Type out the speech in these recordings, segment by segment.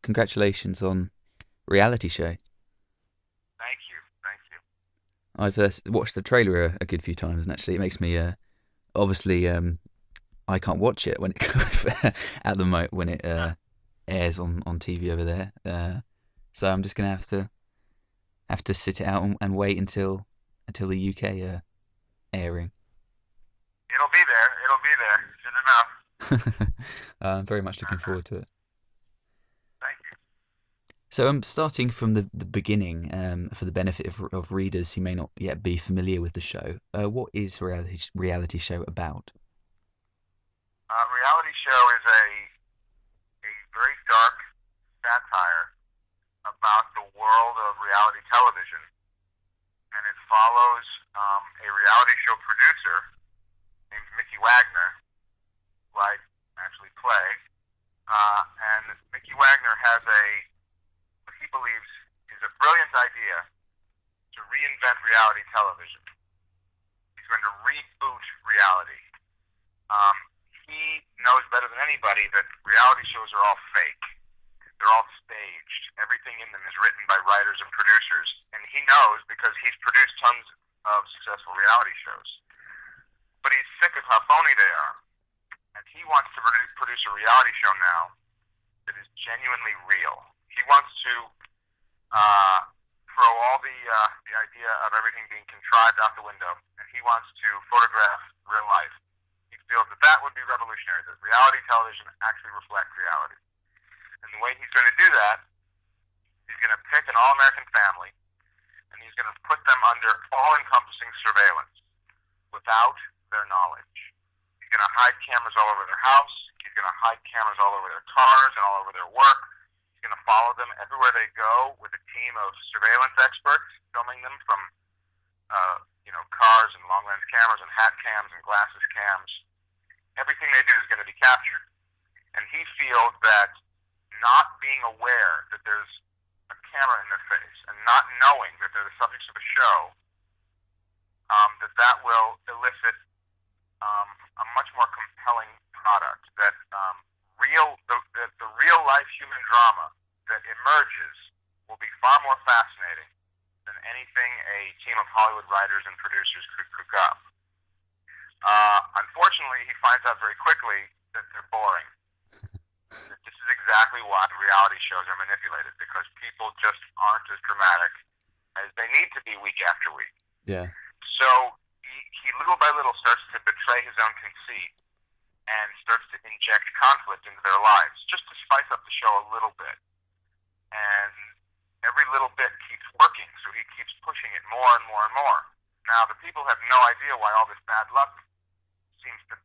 congratulations on reality show. Thank you. Thank you. I've watched the trailer a good few times, and actually, it makes me obviously I can't watch it when it at the moment when it airs on TV over there. So I'm just gonna have to sit it out and wait until the UK airing. It'll be there. It'll be there soon enough. I'm very much looking forward to it. Thank you. So I'm starting from the beginning, for the benefit of readers who may not yet be familiar with the show. What is reality show about? Reality show is a very dark satire about the world of reality television, and it follows a reality show producer named Mickey Wagner, who I actually play. And Mickey Wagner has what he believes is a brilliant idea to reinvent reality television. He's going to reboot reality. Um, he knows better than anybody that reality shows are all fake. They're all staged. Everything in them is written by writers and producers. And he knows because he's produced tons of successful reality shows. But he's sick of how phony they are. And he wants to produce a reality show now that is genuinely real. He wants to throw all the idea of everything being contrived out the window, and he wants to photograph real life. He feels that that would be revolutionary, that reality television actually reflects reality. And the way he's going to do that, he's going to pick an all-American family, and he's going to put them under all-encompassing surveillance without their knowledge. He's going to hide cameras all over their house. He's going to hide cameras all over their cars and all over their work. He's going to follow them everywhere they go with a team of surveillance experts filming them from, cars and long-range cameras and hat cams and glasses cams. Everything they do is going to be captured. And he feels that not being aware that there's a camera in their face and not knowing that they're the subjects of a show, that will elicit a much more compelling product. That the real life human drama that emerges will be far more fascinating than anything a team of Hollywood writers and producers could cook up. Unfortunately, he finds out very quickly that they're boring. That this is exactly why reality shows are manipulated, because people just aren't as dramatic as they need to be week after week. Yeah. So he little by little starts to betray his own conceit and starts to inject conflict into their lives, just to spice up the show a little bit. And every little bit keeps working, so he keeps pushing it more and more and more. Now, the people have no idea why all this bad luck seems to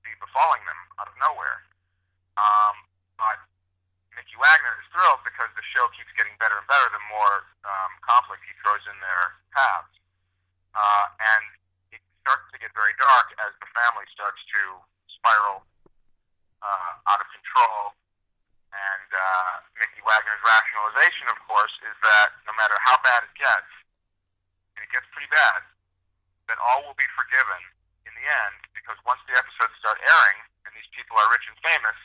be befalling them out of nowhere. But Mickey Wagner is thrilled because the show keeps getting better and better the more conflict he throws in their paths. And it starts to get very dark as the family starts to spiral out of control. And Mickey Wagner's rationalization, of course, is that no matter how bad it gets, and it gets pretty bad, that all will be forgiven in the end, because once the episodes start airing and these people are rich and famous,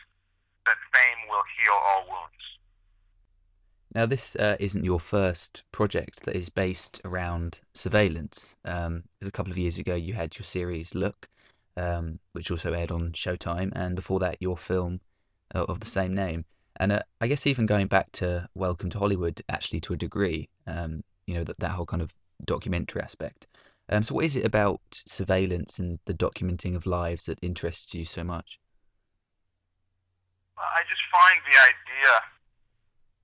that fame will heal all wounds. Now, this isn't your first project that is based around surveillance. Because a couple of years ago, you had your series Look, which also aired on Showtime, and before that, your film of the same name. And I guess even going back to Welcome to Hollywood, actually to a degree, that whole kind of documentary aspect. So what is it about surveillance and the documenting of lives that interests you so much? I just find the idea,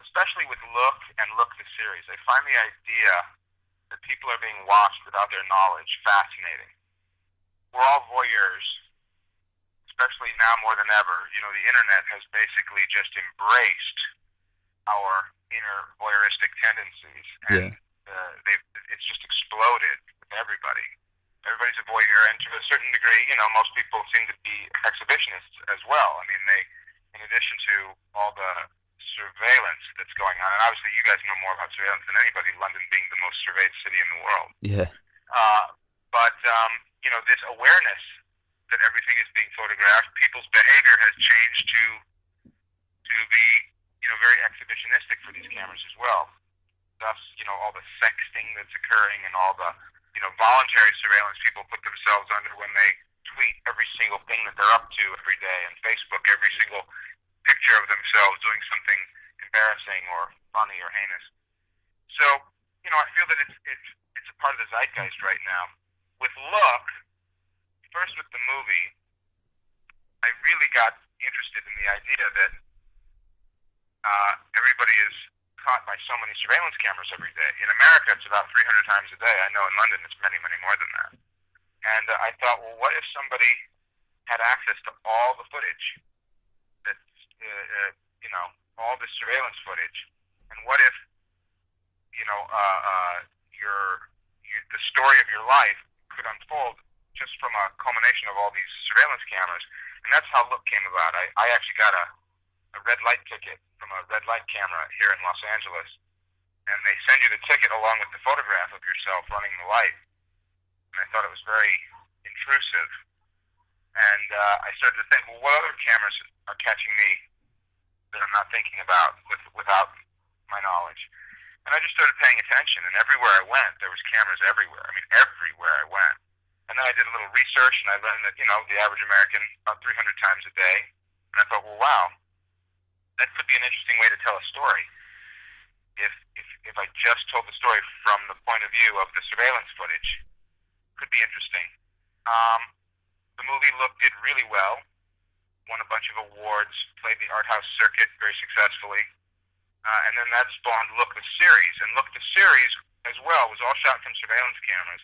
especially with Look and Look the series, I find the idea that people are being watched without their knowledge fascinating. We're all voyeurs, especially now more than ever. The internet has basically just embraced our inner voyeuristic tendencies, and Yeah. it's just exploded with everybody. Everybody's a voyeur, and to a certain degree, most people seem to be exhibitionists as well. I mean, in addition to all the surveillance that's going on, and obviously you guys know more about surveillance than anybody, London being the most surveyed city in the world. Yeah. But this awareness that everything is being photographed, people's behavior has changed to be, very all the, voluntary surveillance people put themselves under when they tweet every single thing that they're up to every day, and Facebook every single picture of themselves doing something embarrassing or funny or heinous. So, I feel that it's a part of the zeitgeist right now. With Look, first with the movie, I really got interested in the idea that everybody is caught by so many surveillance cameras every day. In America, it's about 300 times a day. I know in London it's many, many more than that. And I thought, well, what if somebody had access to all the footage, that all the surveillance footage, and what if the story of your life could unfold just from a culmination of all these surveillance cameras? And that's how Look came about. I actually got a red light ticket from a red light camera here in Los Angeles, and they send you the ticket along with the photograph of yourself running the light. And I thought it was very intrusive. And I started to think, well, what other cameras are catching me that I'm not thinking about without my knowledge? And I just started paying attention, and everywhere I went, there was cameras everywhere. I mean, everywhere I went. And then I did a little research, and I learned that, the average American, about 300 times a day. And I thought, well, wow, that could be an interesting way to tell a story. If I just told the story from the point of view of the surveillance footage, could be interesting. The movie Look did really well, won a bunch of awards, played the art house circuit very successfully, and then that spawned Look the series. And Look the series as well was all shot from surveillance cameras,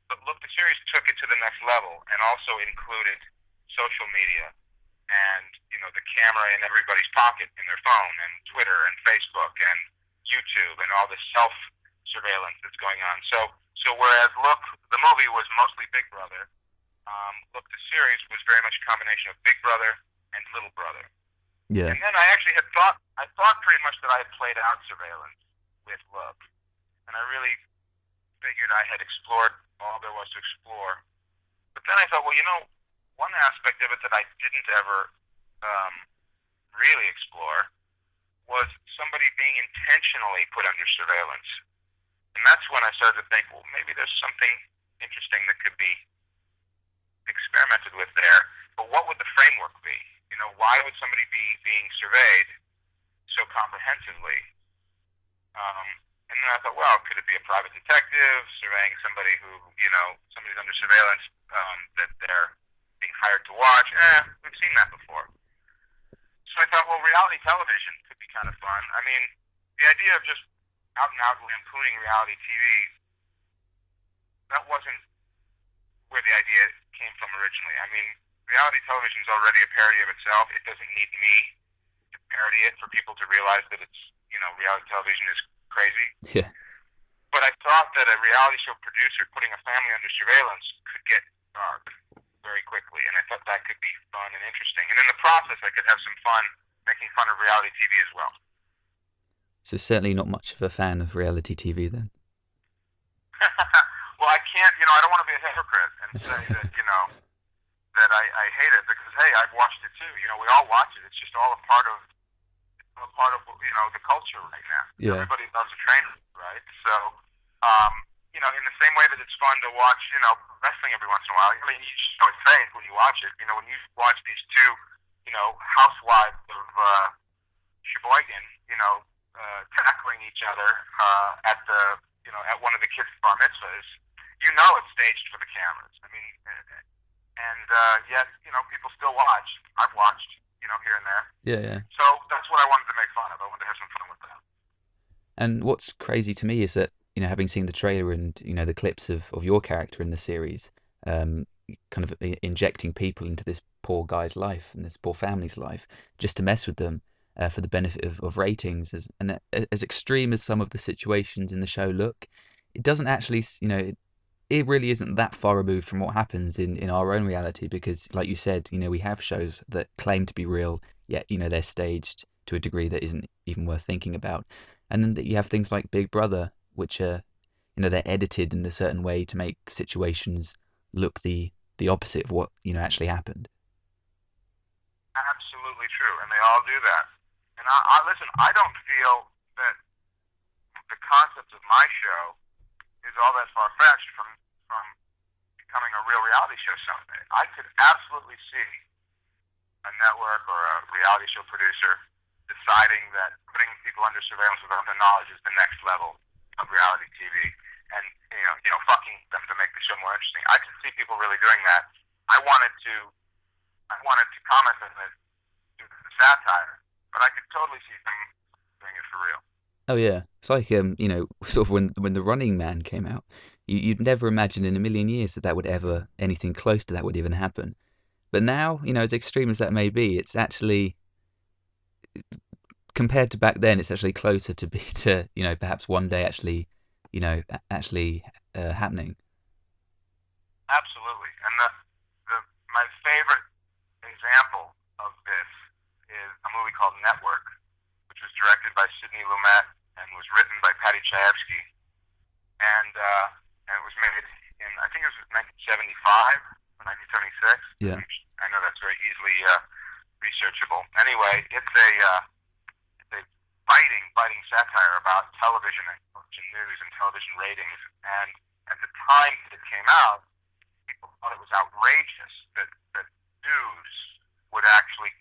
but Look the series took it to the next level and also included social media and the camera in everybody's pocket in their phone, and Twitter and Facebook and YouTube and all this self surveillance that's going on. So whereas Look the movie was mostly Big Brother, Look the series was very much a combination of Big Brother and Little Brother. Yeah. And then I actually I thought pretty much that I had played out surveillance with Look, and I really figured I had explored all there was to explore. But then I thought, well, one aspect of it that I didn't ever really explore was somebody being intentionally put under surveillance. And that's when I started to think, well, maybe there's something interesting that could be experimented with there. But what would the framework be? Why would somebody be being surveyed so comprehensively? And then I thought, well, could it be a private detective surveying somebody who, somebody's under surveillance that they're being hired to watch? We've seen that before. So I thought, well, reality television could be kind of fun. I mean, the idea of just out and out lampooning reality TV, that wasn't where the idea came from originally. I mean, reality television is already a parody of itself. It doesn't need me to parody it for people to realize that it's, reality television is crazy. Yeah. But I thought that a reality show producer putting a family under surveillance could get dark very quickly, and I thought that could be fun and interesting. And in the process, I could have some fun making fun of reality TV as well. So certainly not much of a fan of reality TV then. Well, I can't, I don't want to be a hypocrite and say that, that I hate it, because, hey, I've watched it too. We all watch it. It's just all a part of the culture right now. Yeah. Everybody loves a trainer, right? So, in the same way that it's fun to watch, wrestling every once in a while. I mean, you just know it's fake when you watch it. When you watch these two, housewives of Sheboygan, tackling each other at the, at one of the kids' bar mitzvahs, it's staged for the cameras. I mean, and yet, people still watch. I've watched, here and there. Yeah. So that's what I wanted to make fun of. I wanted to have some fun with that. And what's crazy to me is that, having seen the trailer and, the clips of your character in the series, kind of injecting people into this poor guy's life and this poor family's life just to mess with them for the benefit of ratings. As extreme as some of the situations in the show look, it doesn't actually, it really isn't that far removed from what happens in our own reality, because like you said, we have shows that claim to be real, yet, they're staged to a degree that isn't even worth thinking about. And then you have things like Big Brother, which are, they're edited in a certain way to make situations look the opposite of what, actually happened. Absolutely true, and they all do that. And I listen, I don't feel that the concept of my show is all that far fetched from becoming a real reality show someday. I could absolutely see a network or a reality show producer deciding that putting people under surveillance without their knowledge is the next level of reality TV, and fucking them to make the show more interesting. I could see people really doing that. I wanted to comment on it due to the satire, but I could totally see them doing it for real. Oh yeah, it's like sort of when the Running Man came out, you'd never imagine in a million years that would ever anything close to that would even happen. But now, as extreme as that may be, it's actually compared to back then, it's actually closer to be to perhaps one day actually, actually happening. Absolutely, and my favorite example of this is a movie called Network, which was directed by Sidney Lumet and was written by Patty Chayefsky, and it was made in, I think it was 1975 or 1976. Yeah. I know that's very easily researchable. Anyway, it's a biting satire about television and news and television ratings. And at the time that it came out, people thought it was outrageous that news would actually,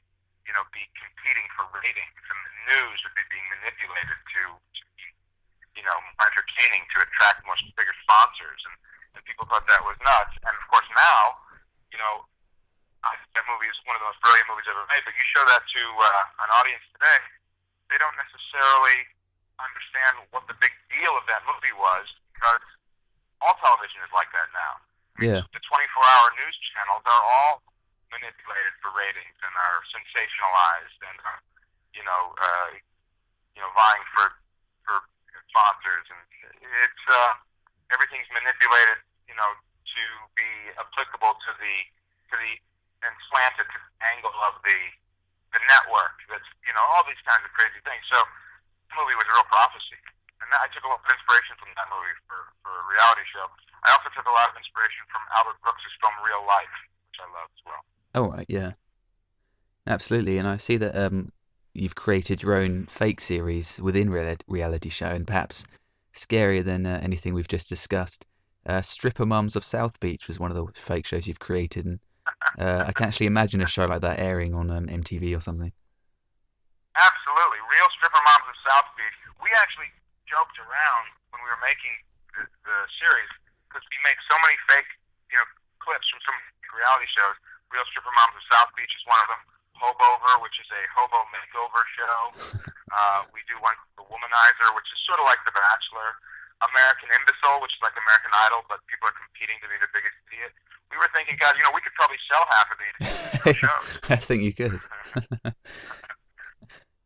be competing for ratings, and the news would be being manipulated to be, more entertaining to attract bigger sponsors, and people thought that was nuts. And of course now, that movie is one of the most brilliant movies ever made. But you show that to an audience today, they don't necessarily understand what the big deal of that movie was, because all television is like that now. Yeah. The 24-hour news channels are all manipulated for ratings and are sensationalized and are, vying for sponsors, and it's everything's manipulated, to be applicable to the and slanted to the angle of the network. That's all these kinds of crazy things. So the movie was a real prophecy, and I took a lot of inspiration from that movie for a reality show. I also took a lot of inspiration from Albert Brooks' film Real Life, which I love as well. Oh right, yeah, absolutely. And I see that you've created your own fake series within reality show, and perhaps scarier than anything we've just discussed. Stripper Mums of South Beach was one of the fake shows you've created, and I can actually imagine a show like that airing on MTV or something. Absolutely. Real Stripper Moms of South Beach. We actually joked around when we were making the series, because we make so many fake, clips from some reality shows. Real Stripper Moms of South Beach is one of them. Hobover, which is a hobo makeover show. We do one called The Womanizer, which is sort of like The Bachelor. American Imbecile, which is like American Idol, but people are competing to be the biggest idiot. We were thinking, God, we could probably sell half of these shows. I think you could.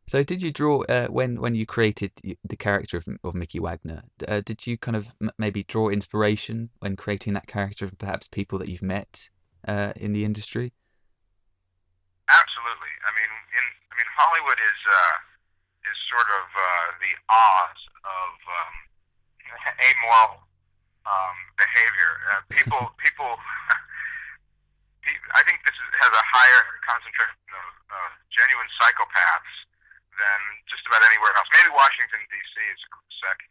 So did you draw, when you created the character of Mickey Wagner, did you kind of maybe draw inspiration when creating that character from perhaps people that you've met in the industry? Absolutely. I mean, Hollywood is sort of the Oz of amoral behavior. People. I think this has a higher concentration of genuine psychopaths than just about anywhere else. Maybe Washington D.C. is a close second.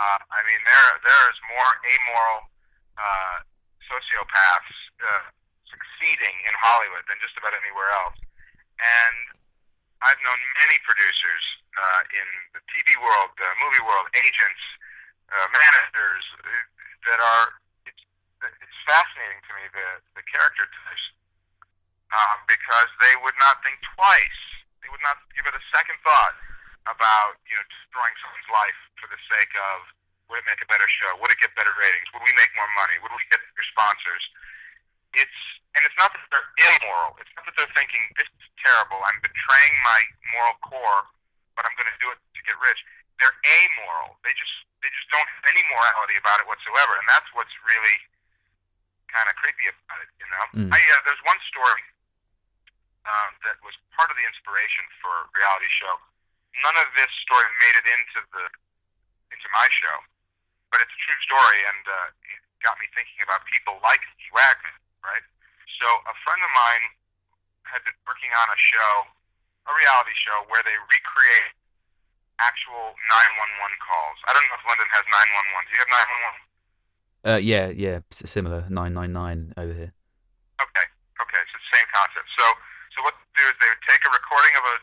I mean, there is more amoral sociopaths succeeding in Hollywood than just about anywhere else. And I've known many producers in the TV world, the movie world, agents, managers that are. It's fascinating to me, the character types, because they would not think twice. They would not give it a second thought about destroying someone's life for the sake of, would it make a better show? Would it get better ratings? Would we make more money? Would we get bigger sponsors? It's not that they're immoral. It's not that they're thinking, this is terrible, I'm betraying my moral core, but I'm going to do it to get rich. They're amoral. They just don't have any morality about it whatsoever, and that's what's really kind of creepy about it. There's one story that was part of the inspiration for a reality show. None of this story made it into my show, but it's a true story, and it got me thinking about people like Mickey Wagner, right? So a friend of mine had been working on a reality show, where they recreate actual 911 calls. I don't know if London has 911. Do you have 911? Yeah, similar 999 over here. Okay, okay, so it's the same concept. So what they do is they would take a recording of a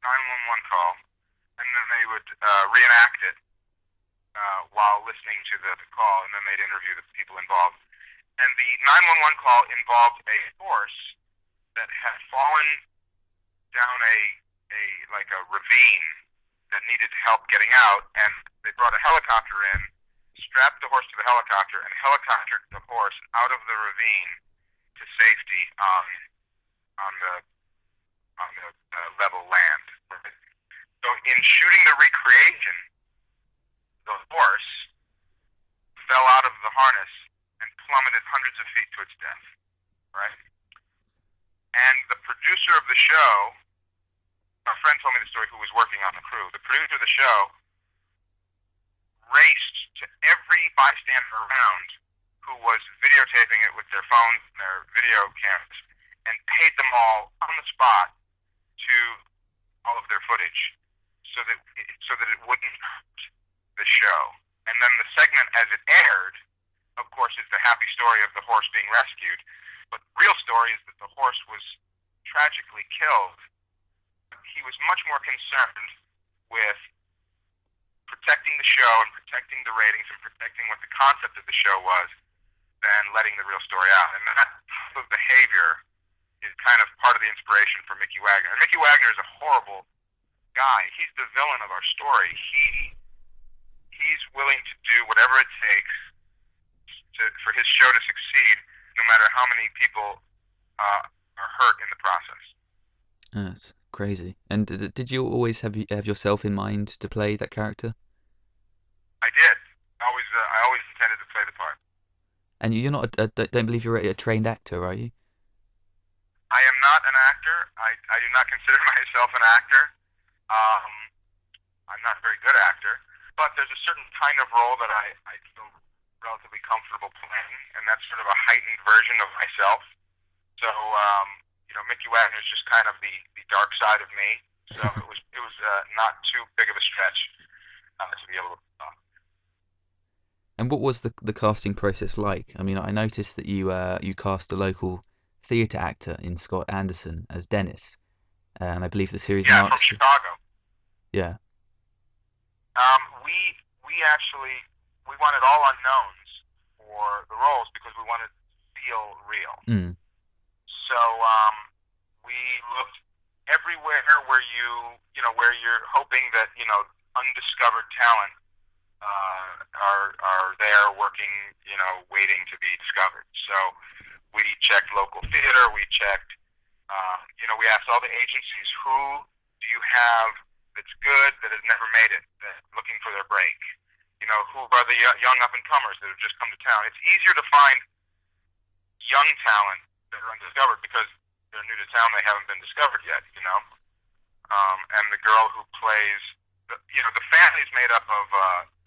911 call, and then they would reenact it while listening to the call, and then they'd interview the people involved. And the 911 call involved a horse that had fallen down a ravine that needed help getting out, and they brought a helicopter in, strapped the horse to the helicopter, and helicoptered the horse out of the ravine to safety on the level land. So in shooting the recreation, the horse fell out of the harness and plummeted hundreds of feet to its death. Right? And the producer of the show, a friend told me the story who was working on the crew. The producer of the show raced to every bystander around who was videotaping it with their phones and their video cameras and paid them all on the spot to all of their footage so that it wouldn't hurt the show. And then the segment as it aired, of course, is the happy story of the horse being rescued. But the real story is that the horse was tragically killed. He was much more concerned with protecting the show and protecting the ratings and protecting what the concept of the show was than letting the real story out. And that type of behavior is kind of part of the inspiration for Mickey Wagner. And Mickey Wagner is a horrible guy. He's the villain of our story. He's willing to do whatever it takes for his show to succeed, no matter how many people are hurt in the process. That's crazy. And did you always have yourself in mind to play that character? I did. I always intended to play the part. And you're not don't believe you're a trained actor, are you? I am not an actor. I do not consider myself an actor. I'm not a very good actor, but there's a certain kind of role that I feel relatively comfortable playing, and that's sort of a heightened version of myself. So, Mickey Wagner is just kind of the dark side of me. So it was not too big of a stretch to be able to. And what was the casting process like? I mean, I noticed that you cast a local theatre actor in Scott Anderson as Dennis, and I believe the series from marks. Chicago. Yeah. We wanted all unknowns for the roles because we wanted to feel real. Mm. So we looked everywhere where you're hoping that undiscovered talent are there working, waiting to be discovered. So we checked local theater. We checked, we asked all the agencies, who do you have that's good that has never made it, that's looking for their break? Who are the young up-and-comers that have just come to town? It's easier to find young talent that are undiscovered because they're new to town, they haven't been discovered yet, and the girl who plays, the family's made up of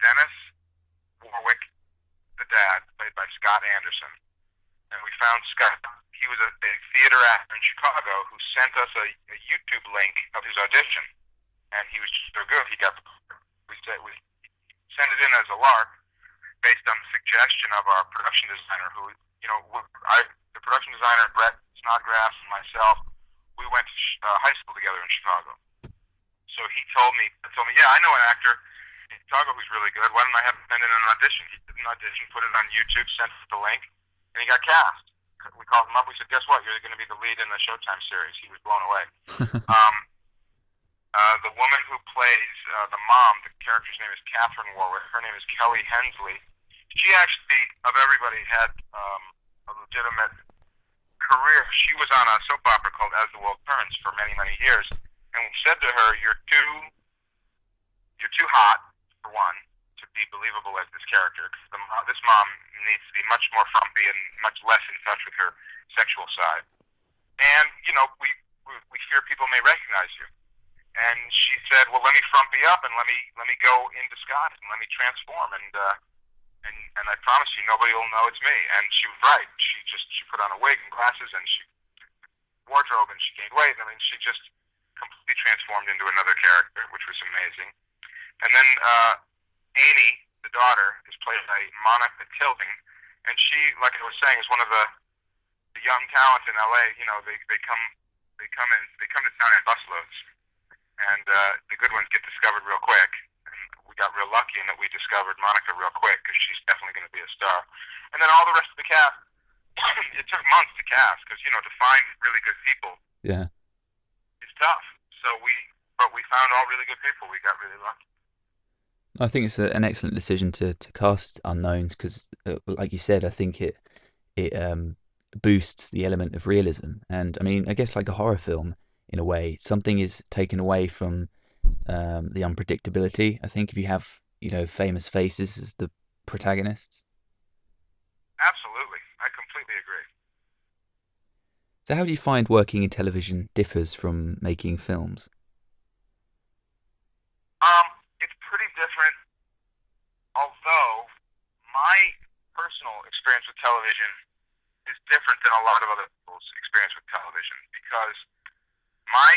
Dennis Warwick, the dad, played by Scott Anderson. And we found Scott. He was a theater actor in Chicago who sent us a YouTube link of his audition. And he was just so good, he got the part. We sent it in as a lark based on the suggestion of our production designer who, the production designer, Brett Snodgrass, and myself, we went to high school together in Chicago. So he told me, yeah, I know an actor in Chicago who's really good. Why don't I have him send in an audition? He did an audition, put it on YouTube, sent us the link, and he got cast. We called him up. We said, guess what? You're going to be the lead in the Showtime series. He was blown away. The woman who plays the mom, the character's name is Catherine Warwick. Her name is Kelly Hensley. She actually, of everybody, had a legitimate career. She was on a soap opera called As the World Turns for many, many years. And we said to her, you're too hot, for one, to be believable as this character. This mom needs to be much more frumpy and much less in touch with her sexual side. And, we fear people may recognize you. And she said, well, let me frumpy up and let me go in disguise and let me transform. And I promise you, nobody will know it's me. And she was right. She put on a wig and glasses and she wardrobe and she gained weight. I mean, she just completely transformed into another character, which was amazing. And then Amy, the daughter, is played by Monica Tilling, and she, like I was saying, is one of the young talents in LA. You know, they come to town in busloads, and the good ones get discovered real quick. And we got real lucky in that we discovered Monica real quick because she's definitely going to be a star. And then all the rest of the cast, it took months to cast because you know to find really good people Yeah. is tough. But we found all really good people. We got really lucky. I think it's an excellent decision to cast unknowns because, like you said, I think it boosts the element of realism. And I mean, I guess like a horror film, in a way, something is taken away from the unpredictability. I think if you have, famous faces as the protagonists. Absolutely, I completely agree. So how do you find working in television differs from making films? Um, it's pretty different. Although my personal experience with television is different than a lot of other people's experience with television because my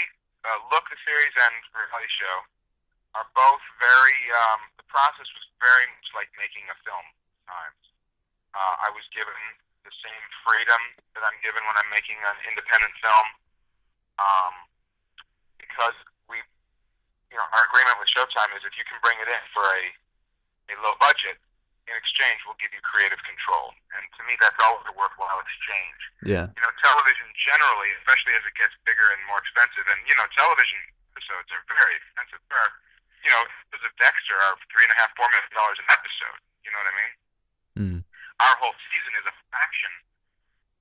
look, the series, and reality show are both very. The process was very much like making a film. At times, I was given the same freedom that I'm given when I'm making an independent film, um, because our agreement with Showtime is if you can bring it in for a low budget, in exchange we'll give you creative control. And to me, that's always a worthwhile exchange. Yeah. You know, television generally, especially as it gets bigger and more expensive, and you know, television episodes are very expensive. There are, episodes of Dexter are $3.5–4 million an episode. You know what I mean? Mm. Our whole season is a fraction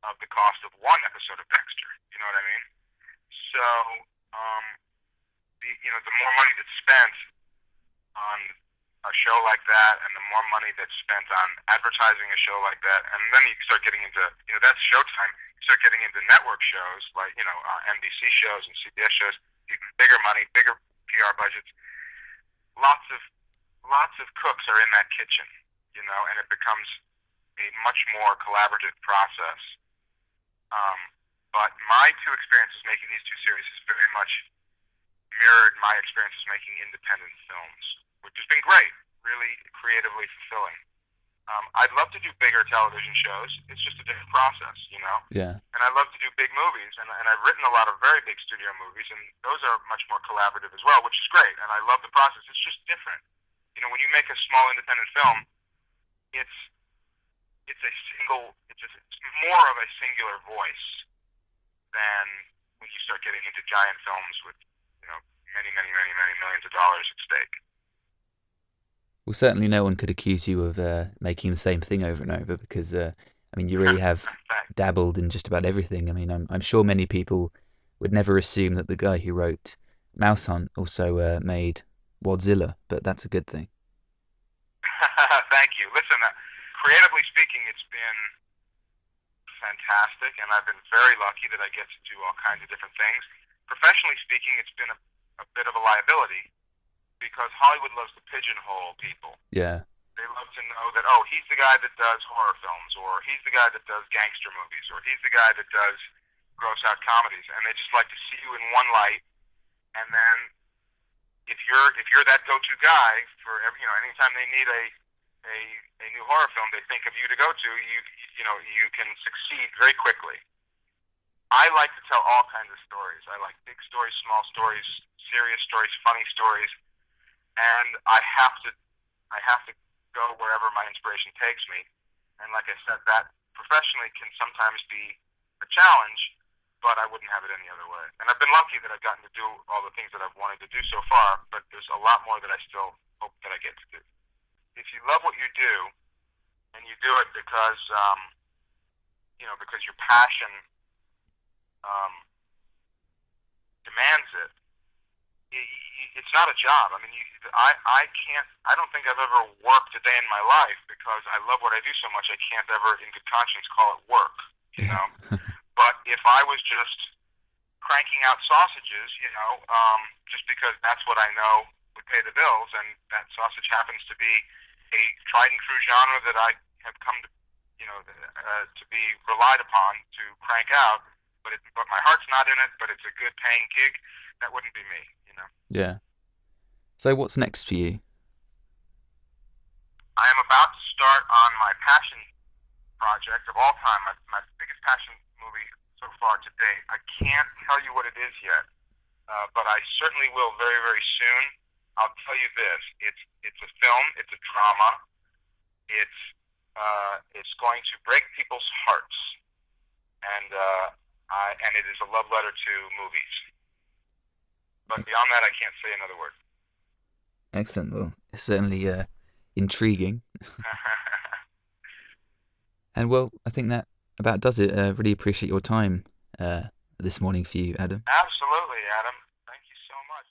of the cost of one episode of Dexter. You know what I mean? So, um, the more money that's spent on a show like that, and the more money that's spent on advertising a show like that, and then you start getting into, that's Showtime. You start getting into network shows like, NBC shows and CBS shows, even bigger money, bigger PR budgets. Lots of cooks are in that kitchen, and it becomes a much more collaborative process. Um, but my two experiences making these two series is very much mirrored my experiences making independent films, which has been great, really creatively fulfilling. I'd love to do bigger television shows. It's just a different process. Yeah. And I love to do big movies, and I've written a lot of very big studio movies, and those are much more collaborative as well, which is great. And I love the process. It's just different. When you make a small independent film, it's it's more of a singular voice than when you start getting into giant films with many, many, many, many millions of dollars at stake. Well, certainly no one could accuse you of making the same thing over and over because, I mean, you really have dabbled in just about everything. I mean, I'm sure many people would never assume that the guy who wrote Mouse Hunt also made Wadzilla, but that's a good thing. Thank you. Listen, creatively speaking, it's been fantastic, and I've been very lucky that I get to do all kinds of different things. Professionally speaking, it's been a bit of a liability because Hollywood loves to pigeonhole people. Yeah. They love to know that, oh, he's the guy that does horror films, or he's the guy that does gangster movies, or he's the guy that does gross out comedies, and they just like to see you in one light. And then if you're that go-to guy for anytime they need a new horror film, they think of you to go to. You can succeed very quickly. I like to tell all kinds of stories. I like big stories, small stories, serious stories, funny stories, and I have to go wherever my inspiration takes me. And like I said, that professionally can sometimes be a challenge, but I wouldn't have it any other way. And I've been lucky that I've gotten to do all the things that I've wanted to do so far, but there's a lot more that I still hope that I get to do. If you love what you do, and you do it because because your passion demands it, it's not a job. I mean, I can't. I don't think I've ever worked a day in my life because I love what I do so much. I can't ever, in good conscience, call it work. But if I was just cranking out sausages, just because that's what I know would pay the bills, and that sausage happens to be a tried and true genre that I have come to, to be relied upon to crank out. But my heart's not in it. But it's a good paying gig. That wouldn't be me. Yeah. So what's next for you? start on my passion project of all time, my biggest passion movie so far to date. I can't tell you what it is yet, but I certainly will very, very soon. I'll tell you this: it's a film, it's a drama, it's going to break people's hearts, and it is a love letter to movies. But beyond that, I can't say another word. Excellent. Well, it's certainly intriguing. And well, I think that about does it. Really appreciate your time this morning for you, Adam. Absolutely, Adam.